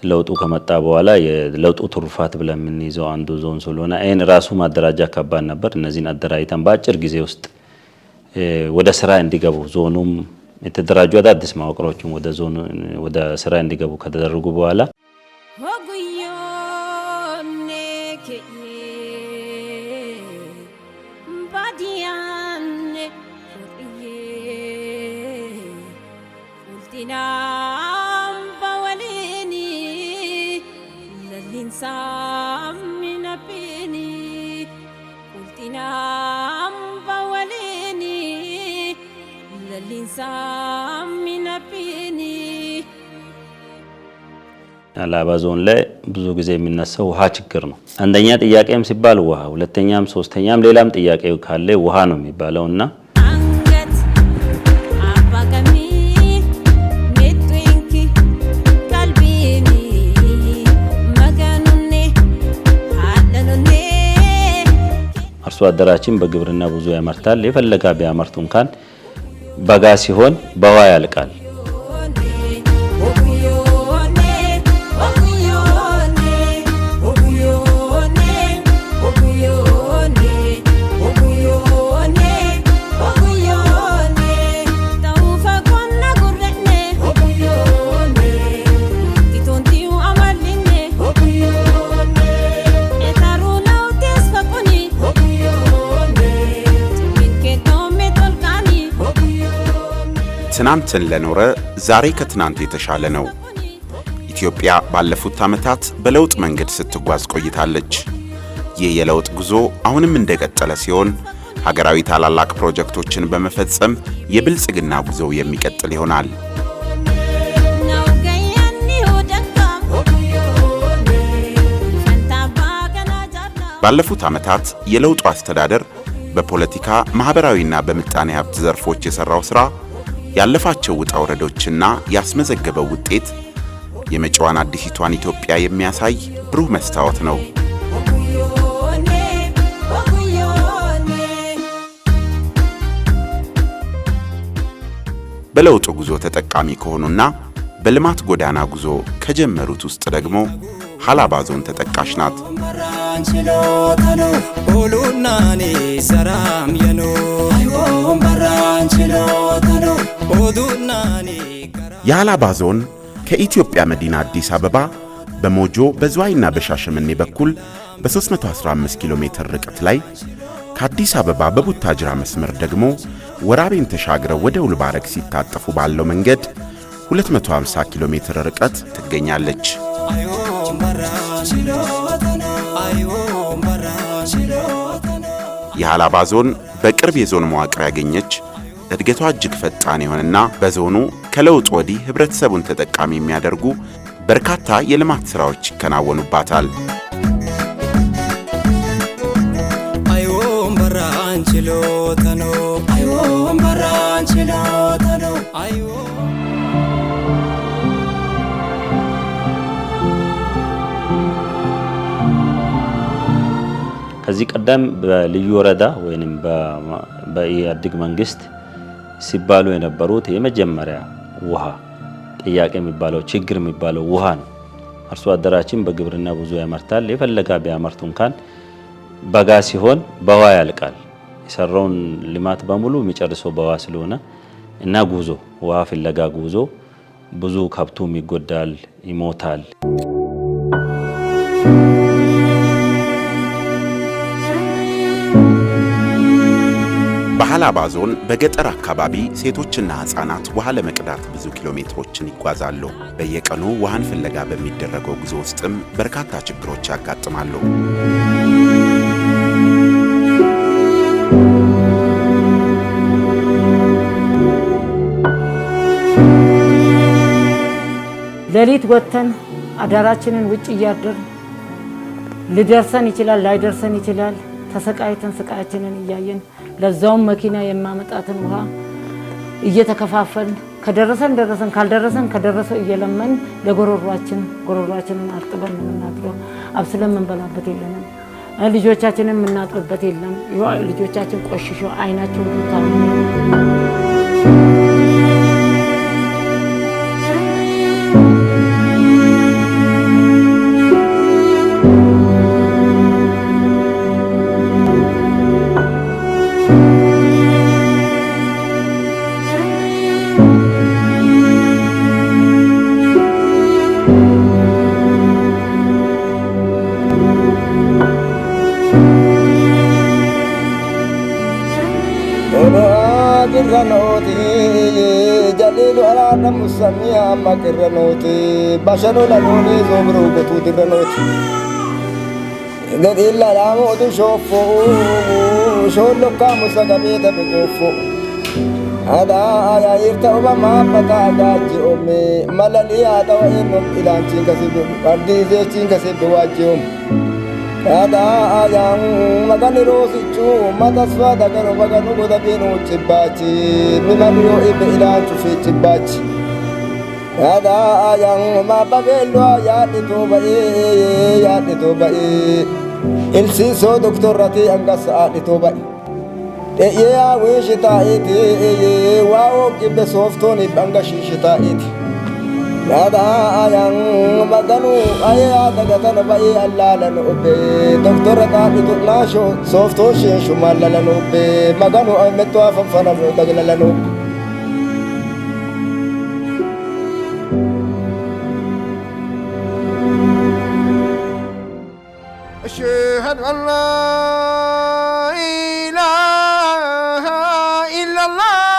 ለውጡ ከመጣ በኋላ የለውጡ ትሩፋት ብለን የምንይዘው አንዱ ዞን ስለሆነ አይን ራሱ ማደራጃ ከባድ ነበር። እነዚህን አደራጅተን በአጭር ጊዜ ውስጥ ወደ ስራ እንዲገቡ ዞኑም የተደራጁ አዳዲስ መዋቅሮችን ወደ ስራ እንዲገቡ ከተደረጉ በኋላ ሃላባ ዞን ላይ ብዙ ጊዜ የሚነሳው ውሃ ችግር ነው። አንደኛ ጥያቄም ሲባል ውሃ፣ ሁለተኛም ሶስተኛም ሌላም ጥያቄው ካለ ውሃ ነው የሚባለውና አርሶ አደራችን በግብርና ብዙ ያመርታል። የፈለጋ ቢያመርቱ እንኳን በጋ ሲሆን በውሃ ያልቃል። ትናንትን ለኖረ ዛሬ ከትናንት የተሻለ ነው። ኢትዮጵያ ባለፉት ዓመታት በለውጥ መንገድ ስትጓዝ ቆይታለች። ይህ የለውጥ ጉዞ አሁንም እንደቀጠለ ሲሆን ሀገራዊ ታላላቅ ፕሮጀክቶችን በመፈጸም የብልጽግና ጉዞው የሚቀጥል ይሆናል። ባለፉት ዓመታት የለውጡ አስተዳደር በፖለቲካ ማህበራዊና በምጣኔ ሀብት ዘርፎች የሰራው ሥራ ያለፋቸው ውጣ ውረዶችና ያስመዘገበው ውጤት የመጪዋን አዲሲቷን ኢትዮጵያ የሚያሳይ ብሩህ መስታወት ነው። በለውጡ ጉዞ ተጠቃሚ ከሆኑና በልማት ጎዳና ጉዞ ከጀመሩት ውስጥ ደግሞ ሃላባ ዞን ተጠቃሽ ናት። የሃላባ ዞን ከኢትዮጵያ መዲና አዲስ አበባ በሞጆ በዝዋይና በሻሸመኔ በኩል በ315 ኪሎ ሜትር ርቀት ላይ ከአዲስ አበባ በቡታጅራ መስመር ደግሞ ወራቤን ተሻግረው ወደ ውልባረግ ሲታጠፉ ባለው መንገድ 250 ኪሎ ሜትር ርቀት ትገኛለች። የሃላባ ዞን በቅርብ የዞን መዋቅር ያገኘች እድገቷ እጅግ ፈጣን የሆነና በዞኑ ከለውጥ ወዲህ ህብረተሰቡን ተጠቃሚ የሚያደርጉ በርካታ የልማት ሥራዎች ይከናወኑባታል። ከዚህ ቀደም በልዩ ወረዳ ወይንም በኢህአዴግ መንግስት ሲባሉ የነበሩት የመጀመሪያ ውሃ ጥያቄ የሚባለው ችግር የሚባለው ውሃ ነው። አርሶ አደራችን በግብርና ብዙ ያመርታል። የፈለጋ ቢያመርቱ እንኳን በጋ ሲሆን በውሃ ያልቃል። የሰራውን ልማት በሙሉ የሚጨርሰው በውሃ ስለሆነ እና ጉዞ ውሃ ፍለጋ ጉዞ ብዙ ከብቱም ይጎዳል፣ ይሞታል። በሃላባ ዞን በገጠር አካባቢ ሴቶችና ሕፃናት ውሃ ለመቅዳት ብዙ ኪሎ ሜትሮችን ይጓዛሉ። በየቀኑ ውሃን ፍለጋ በሚደረገው ጉዞ ውስጥም በርካታ ችግሮች ያጋጥማሉ። ሌሊት ወጥተን አዳራችንን ውጭ እያደርን ሊደርሰን ይችላል፣ ላይደርሰን ይችላል። ተሰቃይተን ስቃያችንን እያየን ለዛውም መኪና የማመጣትን ውሃ እየተከፋፈልን ከደረሰን ካልደረሰን ከደረሰው እየለመን ለጎሮሯችንን አርጥበን የምናድረው አብስለን የምንበላበት የለንም። ልጆቻችንን የምናጥብበት የለም። ልጆቻችን ቆሽሾ አይናቸው ታም Gana musamia makirranoti bashano lanoni zobro gotuti ranoti Gadilla lamo du shofo shollo kamusa gameta begofo Ada aya irta obama pata gaji ome malali ada wa enom ilanchi kasibu ardi zechi kasibu wajum Ada ayang magani rosichu mataswa dagano bagano godabino chibachi minamyo ibe ilanchu fi chibachi Ada ayang mababelo ya dito ba il siso doktorati angas dito ba ya wishita iti wao gibe softoni bangashishita iti Ada ayang maganu aya dagatan ba Allah no be doktorata dito nasho softo shishu malala no be maganu ay metwa fanfana no dagala no أشهد أن لا إله إلا الله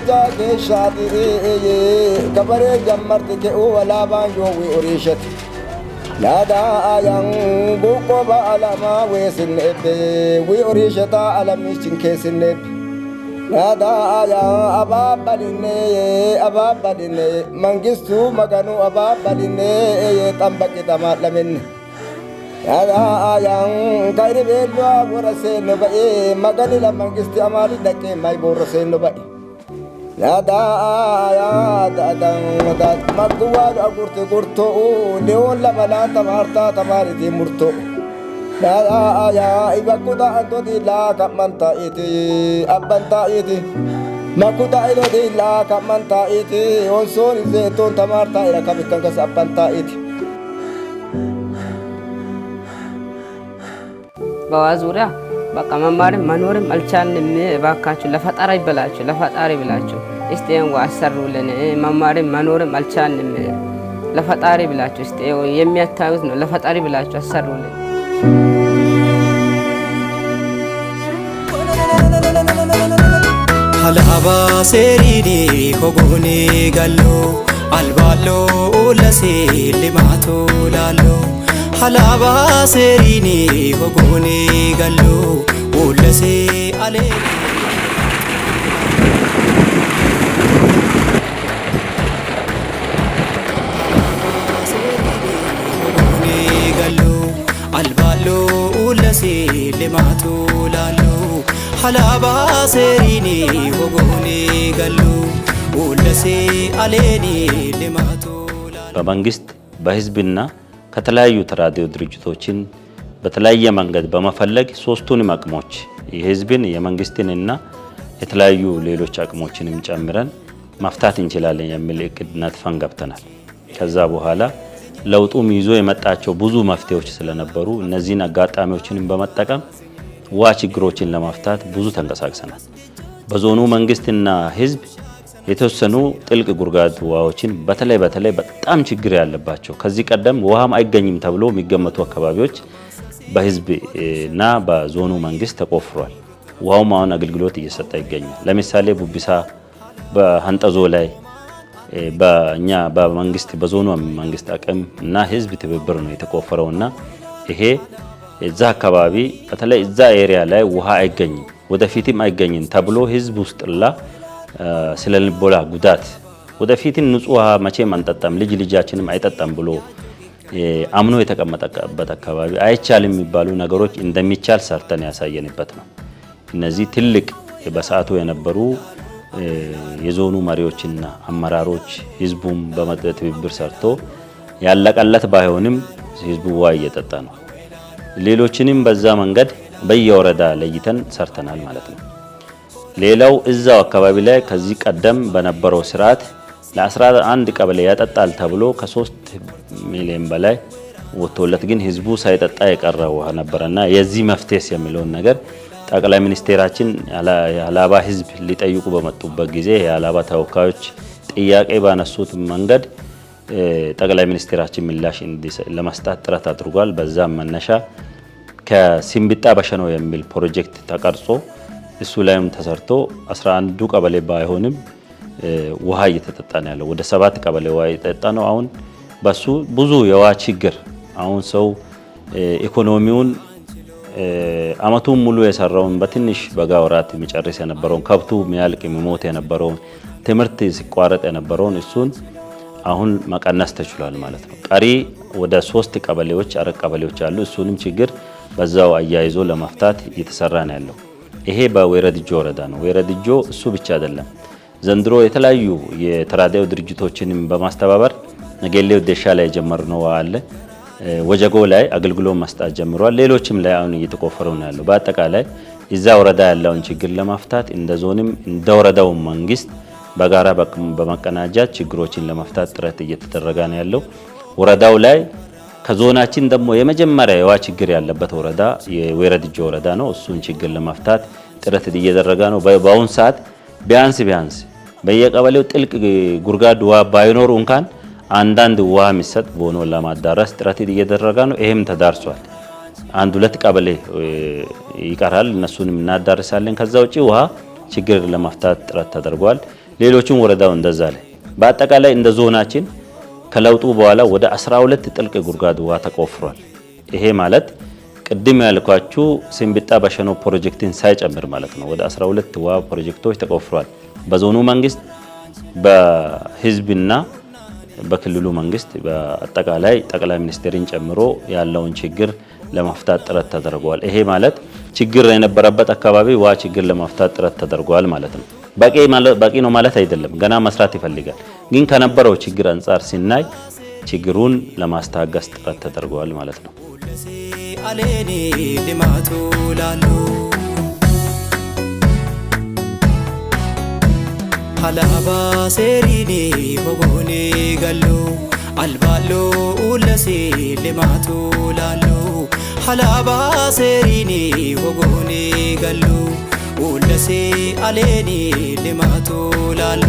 Jaga shadi kabare jammarti ke wala ban yo wi orishat nada ayang buko ba alama wesin ebe wi orishata alami chinke sinne nada ayang ababadine mangistu maganu ababadine tambaki tamatlamin nada ayang kairi belwa borase no ba magani la mangisti amali dake mai borase no ba Nada ya dadang dad magwal agurte gurto leon la balata marta tamariti murto Nada ya ibakuda anto dilla kamanta iti abanta iti makuda ilo dilla kamanta iti onson zeton tamarta ila kabitan kas abanta iti በዋዙሪያ በቃ መማርም መኖርም አልቻልንም። እባካችሁ ለፈጣሪ ብላችሁ እስቲ አሰሩልን። መማርም መኖርም አልቻልንም። ለፈጣሪ ብላችሁ እስቲ የሚያታዩት ነው። ለፈጣሪ ብላችሁ አሰሩልን። ሀላባ ሴሪኒ ኮጎኔ ጋሎ አልባሎ ለሴ ልማቶ ላሎ ሀላባ ሴሪኒ ኮጎኔ ጋሎ ለሴ አሌ አልባሎ ለሴ ልማቶ ላሎ ሀላባ ሴሪኒ ኮጎኔ ጋሎ ለሴ አሌኒ ልማቶ በመንግስት በህዝብና ከተለያዩ ተራድኦ ድርጅቶችን በተለያየ መንገድ በመፈለግ ሶስቱንም አቅሞች የህዝብን የመንግስትንና የተለያዩ ሌሎች አቅሞችንም ጨምረን መፍታት እንችላለን የሚል እቅድ ነድፈን ገብተናል። ከዛ በኋላ ለውጡም ይዞ የመጣቸው ብዙ መፍትሄዎች ስለነበሩ እነዚህን አጋጣሚዎችንም በመጠቀም ውሃ ችግሮችን ለመፍታት ብዙ ተንቀሳቅሰናል። በዞኑ መንግስትና ህዝብ የተወሰኑ ጥልቅ ጉድጓድ ውሃዎችን በተለይ በጣም ችግር ያለባቸው ከዚህ ቀደም ውሃም አይገኝም ተብሎ የሚገመቱ አካባቢዎች በህዝብና በዞኑ መንግስት ተቆፍሯል። ውሃውም አሁን አገልግሎት እየሰጠ ይገኛል። ለምሳሌ ቡቢሳ በሀንጠዞ ላይ በእኛ በመንግስት በዞኑ መንግስት አቅም እና ህዝብ ትብብር ነው የተቆፈረውና ይሄ እዛ አካባቢ በተለይ እዛ ኤሪያ ላይ ውሃ አይገኝም ወደፊትም አይገኝም ተብሎ ህዝብ ውስጥላ ስለልቦና ጉዳት ወደፊትም ንጹህ ውሃ መቼም አንጠጣም ልጃችንም አይጠጣም ብሎ አምኖ የተቀመጠበት አካባቢ አይቻልም የሚባሉ ነገሮች እንደሚቻል ሰርተን ያሳየንበት ነው። እነዚህ ትልቅ በሰዓቱ የነበሩ የዞኑ መሪዎችና አመራሮች ህዝቡም በትብብር ሰርቶ ያለቀለት ባይሆንም ህዝቡ ውሃ እየጠጣ ነው። ሌሎችንም በዛ መንገድ በየወረዳ ለይተን ሰርተናል ማለት ነው። ሌላው እዛው አካባቢ ላይ ከዚህ ቀደም በነበረው ስርዓት ለ11 ቀበሌ ያጠጣል ተብሎ ከ3 ሚሊዮን በላይ ወጥቶለት ግን ህዝቡ ሳይጠጣ የቀረ ውሃ ነበርና የዚህ መፍትሄስ የሚለውን ነገር ጠቅላይ ሚኒስቴራችን የሀላባ ህዝብ ሊጠይቁ በመጡበት ጊዜ የሀላባ ተወካዮች ጥያቄ ባነሱት መንገድ ጠቅላይ ሚኒስቴራችን ምላሽ ለመስጠት ጥረት አድርጓል። በዛም መነሻ ከሲምቢጣ በሸኖ የሚል ፕሮጀክት ተቀርጾ እሱ ላይም ተሰርቶ 11ዱ ቀበሌ ባይሆንም ውሃ እየተጠጣ ነው ያለው። ወደ 7 ቀበሌ ውሃ እየተጠጣ ነው። አሁን በሱ ብዙ የውሃ ችግር አሁን ሰው ኢኮኖሚውን አመቱን ሙሉ የሰራውን በትንሽ በጋ ወራት የሚጨርስ የነበረውን ከብቱ የሚያልቅ የሚሞት የነበረውን ትምህርት ሲቋረጥ የነበረውን እሱን አሁን መቀነስ ተችሏል ማለት ነው። ቀሪ ወደ 3 ቀበሌዎች 4 ቀበሌዎች አሉ። እሱንም ችግር በዛው አያይዞ ለመፍታት እየተሰራ ነው ያለው። ይሄ በወይረድጆ ወረዳ ነው። ወይረድጆ እሱ ብቻ አይደለም። ዘንድሮ የተለያዩ የተራድኦ ድርጅቶችንም በማስተባበር ነገሌው ደሻ ላይ የጀመርነው አለ። ወጀጎ ላይ አገልግሎት መስጠት ጀምሯል። ሌሎችም ላይ አሁን እየተቆፈሩ ነው ያለው። በአጠቃላይ እዛ ወረዳ ያለውን ችግር ለመፍታት እንደ ዞንም እንደ ወረዳው መንግስት በጋራ በመቀናጃት ችግሮችን ለመፍታት ጥረት እየተደረገ ነው ያለው። ወረዳው ላይ ከዞናችን ደግሞ የመጀመሪያ የውሃ ችግር ያለበት ወረዳ የወይረድጆ ወረዳ ነው። እሱን ችግር ለመፍታት ጥረት እየተደረገ ነው። በአሁን ሰዓት ቢያንስ በየቀበሌው ጥልቅ ጉድጓድ ውሃ ባይኖሩ እንኳን አንዳንድ ውሃ የሚሰጥ ቦኖ ለማዳረስ ጥረት እየተደረገ ነው። ይሄም ተዳርሷል። 1-2 ቀበሌ ይቀራል፣ እነሱንም እናዳርሳለን። ከዛ ውጪ ውሃ ችግር ለመፍታት ጥረት ተደርጓል። ሌሎችም ወረዳው እንደዛ ላይ በአጠቃላይ እንደ ዞናችን ከለውጡ በኋላ ወደ 12 ጥልቅ ጉድጓድ ውሃ ተቆፍሯል። ይሄ ማለት ቅድም ያልኳችሁ ሲምቢጣ በሸኖ ፕሮጀክትን ሳይጨምር ማለት ነው። ወደ 12 ውሃ ፕሮጀክቶች ተቆፍሯል። በዞኑ መንግስት በህዝብና በክልሉ መንግስት በአጠቃላይ ጠቅላይ ሚኒስቴርን ጨምሮ ያለውን ችግር ለመፍታት ጥረት ተደርጓል። ይሄ ማለት ችግር የነበረበት አካባቢ ውሃ ችግር ለመፍታት ጥረት ተደርጓል ማለት ነው። በቂ ነው ማለት አይደለም፣ ገና መስራት ይፈልጋል። ግን ከነበረው ችግር አንጻር ሲናይ ችግሩን ለማስታገስ ጥረት ተደርጓል ማለት ነው። ሀላባ ሴሪኒ ሆጎኔ ገሉ አልባሎ ኡለሴ ልማቱ ላሉ ሀላባ ሴሪኒ ሆጎኔ ገሉ ኡለሴ አሌኒ ልማቱ ላሉ